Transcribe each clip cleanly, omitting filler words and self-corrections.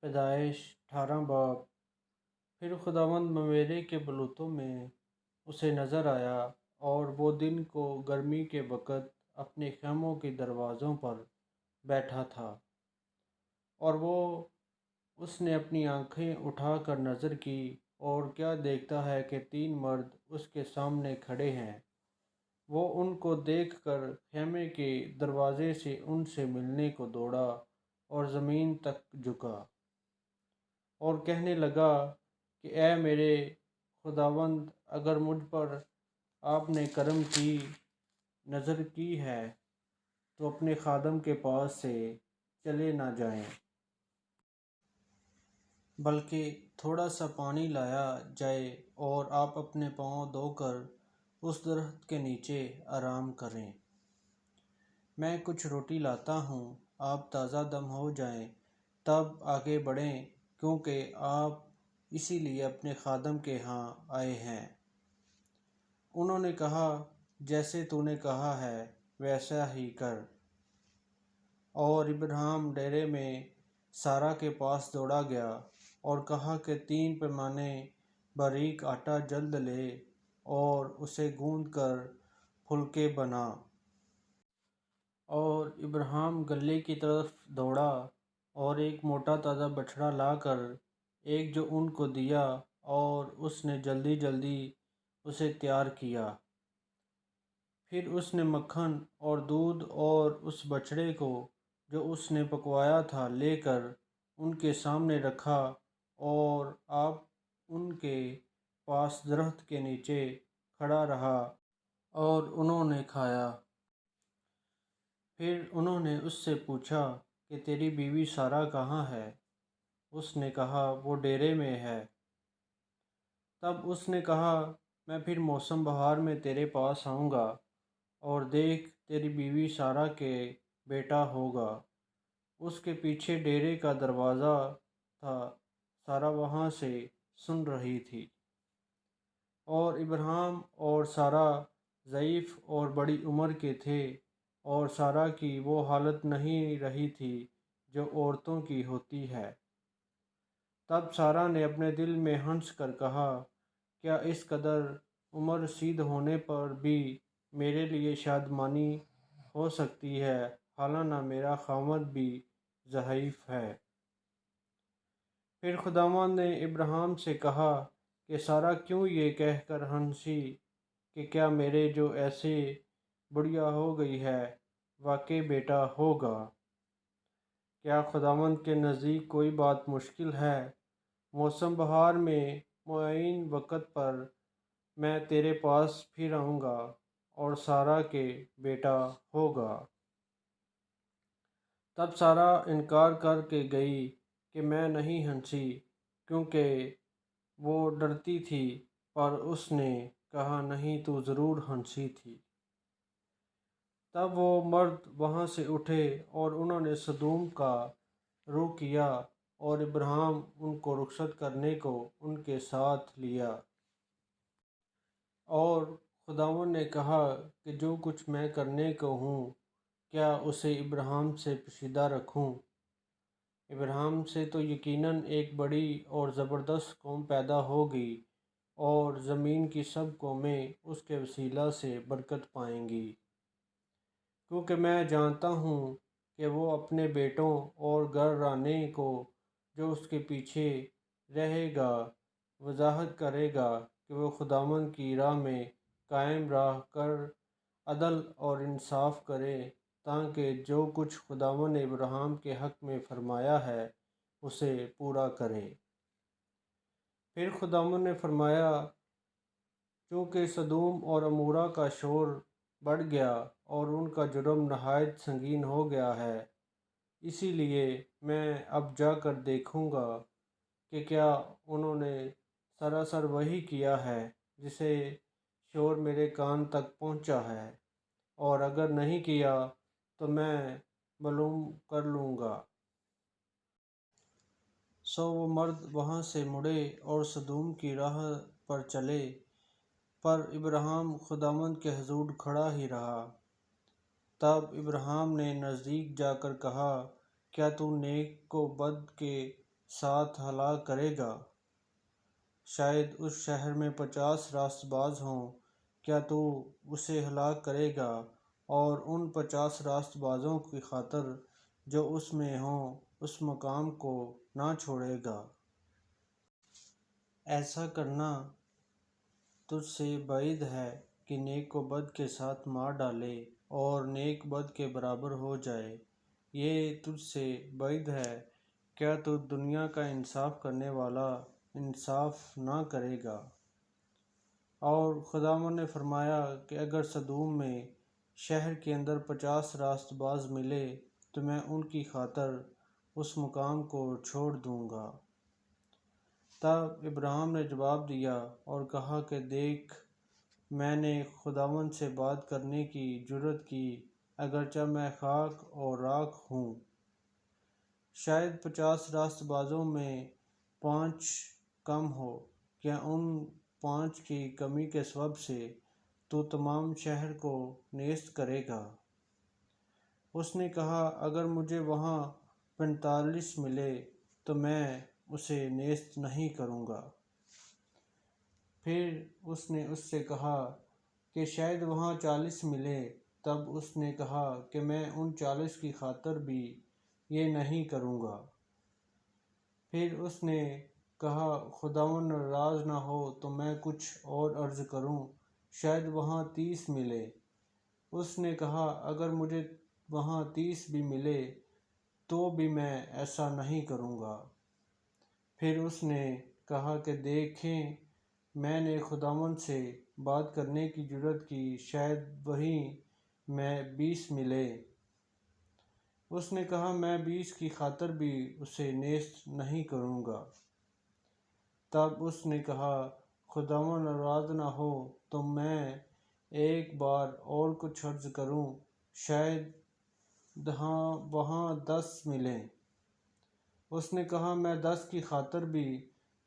پیدائش 18 باب۔ پھر خداوند ممیرے کے بلوتوں میں اسے نظر آیا، اور وہ دن کو گرمی کے وقت اپنے خیموں کے دروازوں پر بیٹھا تھا، اور اس نے اپنی آنکھیں اٹھا کر نظر کی، اور کیا دیکھتا ہے کہ 3 مرد اس کے سامنے کھڑے ہیں۔ وہ ان کو دیکھ کر خیمے کے دروازے سے ان سے ملنے کو دوڑا اور زمین تک جھکا، اور کہنے لگا کہ اے میرے خداوند، اگر مجھ پر آپ نے کرم کی نظر کی ہے تو اپنے خادم کے پاس سے چلے نہ جائیں، بلکہ تھوڑا سا پانی لایا جائے اور آپ اپنے پاؤں دھو کر اس درخت کے نیچے آرام کریں۔ میں کچھ روٹی لاتا ہوں، آپ تازہ دم ہو جائیں، تب آگے بڑھیں، کیونکہ آپ اسی لیے اپنے خادم کے ہاں آئے ہیں۔ انہوں نے کہا، جیسے تو نے کہا ہے ویسا ہی کر۔ اور ابراہیم ڈیرے میں سارہ کے پاس دوڑا گیا اور کہا کہ 3 پیمانے باریک آٹا جلد لے اور اسے گوندھ کر پھلکے بنا۔ اور ابراہیم گلے کی طرف دوڑا اور ایک موٹا تازہ بچھڑا لا کر ایک جو ان کو دیا، اور اس نے جلدی جلدی اسے تیار کیا۔ پھر اس نے مکھن اور دودھ اور اس بچھڑے کو جو اس نے پکوایا تھا لے کر ان کے سامنے رکھا، اور آپ ان کے پاس درخت کے نیچے کھڑا رہا اور انہوں نے کھایا۔ پھر انہوں نے اس سے پوچھا کہ تیری بیوی سارہ کہاں ہے؟ اس نے کہا، وہ ڈیرے میں ہے۔ تب اس نے کہا، میں پھر موسم بہار میں تیرے پاس آؤں گا، اور دیکھ تیری بیوی سارہ کے بیٹا ہوگا۔ اس کے پیچھے ڈیرے کا دروازہ تھا، سارہ وہاں سے سن رہی تھی۔ اور ابراہیم اور سارہ ضعیف اور بڑی عمر کے تھے، اور سارہ کی وہ حالت نہیں رہی تھی جو عورتوں کی ہوتی ہے۔ تب سارہ نے اپنے دل میں ہنس کر کہا، کیا اس قدر عمر رسید ہونے پر بھی میرے لیے شادمانی ہو سکتی ہے، حالانہ میرا خاوند بھی ضعیف ہے؟ پھر خداوند نے ابراہیم سے کہا کہ سارہ کیوں یہ کہہ کر ہنسی کہ کیا میرے جو ایسے بڑھیا ہو گئی ہے واقعی بیٹا ہوگا؟ کیا خداوند کے نزدیک کوئی بات مشکل ہے؟ موسم بہار میں معین وقت پر میں تیرے پاس پھر آؤں گا، اور سارہ کے بیٹا ہوگا۔ تب سارہ انکار کر کے گئی کہ میں نہیں ہنسی، کیونکہ وہ ڈرتی تھی، پر اس نے کہا، نہیں، تو ضرور ہنسی تھی۔ تب وہ مرد وہاں سے اٹھے اور انہوں نے سدوم کا رخ کیا، اور ابراہیم ان کو رخصت کرنے کو ان کے ساتھ لیا۔ اور خداوند نے کہا کہ جو کچھ میں کرنے کو ہوں، کیا اسے ابراہیم سے پوشیدہ رکھوں؟ ابراہیم سے تو یقیناً ایک بڑی اور زبردست قوم پیدا ہوگی، اور زمین کی سب قومیں اس کے وسیلہ سے برکت پائیں گی، کیونکہ میں جانتا ہوں کہ وہ اپنے بیٹوں اور گھرانے کو جو اس کے پیچھے رہے گا وضاحت کرے گا کہ وہ خداوند کی راہ میں قائم رہ کر عدل اور انصاف کرے، تاکہ جو کچھ خداوند نے ابراہیم کے حق میں فرمایا ہے اسے پورا کرے۔ پھر خداوند نے فرمایا، چونکہ سدوم اور عمورہ کا شور بڑھ گیا اور ان کا جرم نہایت سنگین ہو گیا ہے، اسی لیے میں اب جا کر دیکھوں گا کہ کیا انہوں نے سراسر وہی کیا ہے جسے شور میرے کان تک پہنچا ہے، اور اگر نہیں کیا تو میں معلوم کر لوں گا۔ سو وہ مرد وہاں سے مڑے اور سدوم کی راہ پر چلے، پر ابراہیم خداوند کے حضور کھڑا ہی رہا۔ تب ابراہیم نے نزدیک جا کر کہا، کیا تو نیک کو بد کے ساتھ ہلاک کرے گا۔ شاید اس شہر میں 50 راست باز ہوں، کیا تو اسے ہلاک کرے گا اور ان 50 راست بازوں کی خاطر جو اس میں ہوں اس مقام کو نہ چھوڑے گا؟ ایسا کرنا تجھ سے بعید ہے کہ نیک کو بد کے ساتھ مار ڈالے اور نیک بد کے برابر ہو جائے۔ یہ تجھ سے بعید ہے، کیا تو دنیا کا انصاف کرنے والا انصاف نہ کرے گا؟ اور خداوند نے فرمایا کہ اگر سدوم میں شہر کے اندر 50 راست باز ملے تو میں ان کی خاطر اس مقام کو چھوڑ دوں گا۔ تب ابراہیم نے جواب دیا اور کہا کہ دیکھ، میں نے خداوند سے بات کرنے کی جرت کی، اگرچہ میں خاک اور راکھ ہوں۔ شاید 50 راست بازوں میں 5 کم ہو، کیا ان 5 کی کمی کے سبب سے تو تمام شہر کو نیست کرے گا؟ اس نے کہا اگر مجھے وہاں 45 ملے تو میں اسے نیست نہیں کروں گا۔ پھر اس نے اس سے کہا کہ شاید وہاں 40 ملے، تب اس نے کہا کہ میں ان 40 کی خاطر بھی یہ نہیں کروں گا۔ پھر اس نے کہا خداوند ناراض نہ ہو تو میں کچھ اور عرض کروں، شاید وہاں 30 ملے۔ اس نے کہا اگر مجھے وہاں 30 بھی ملے تو بھی میں ایسا نہیں کروں گا۔ پھر اس نے کہا کہ دیکھیں، میں نے خداوند سے بات کرنے کی جرت کی، شاید وہیں میں 20 ملے۔ اس نے کہا میں 20 کی خاطر بھی اسے نیست نہیں کروں گا۔ تب اس نے کہا خداوند ناراض نہ ہو تو میں ایک بار اور کچھ عرض کروں، شاید وہاں 10 ملیں۔ اس نے کہا میں 10 کی خاطر بھی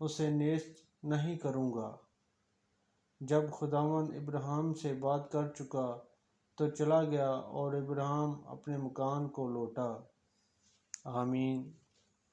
اسے نیست نہیں کروں گا۔ جب خداوند ابراہیم سے بات کر چکا تو چلا گیا اور ابراہیم اپنے مکان کو لوٹا۔ آمین۔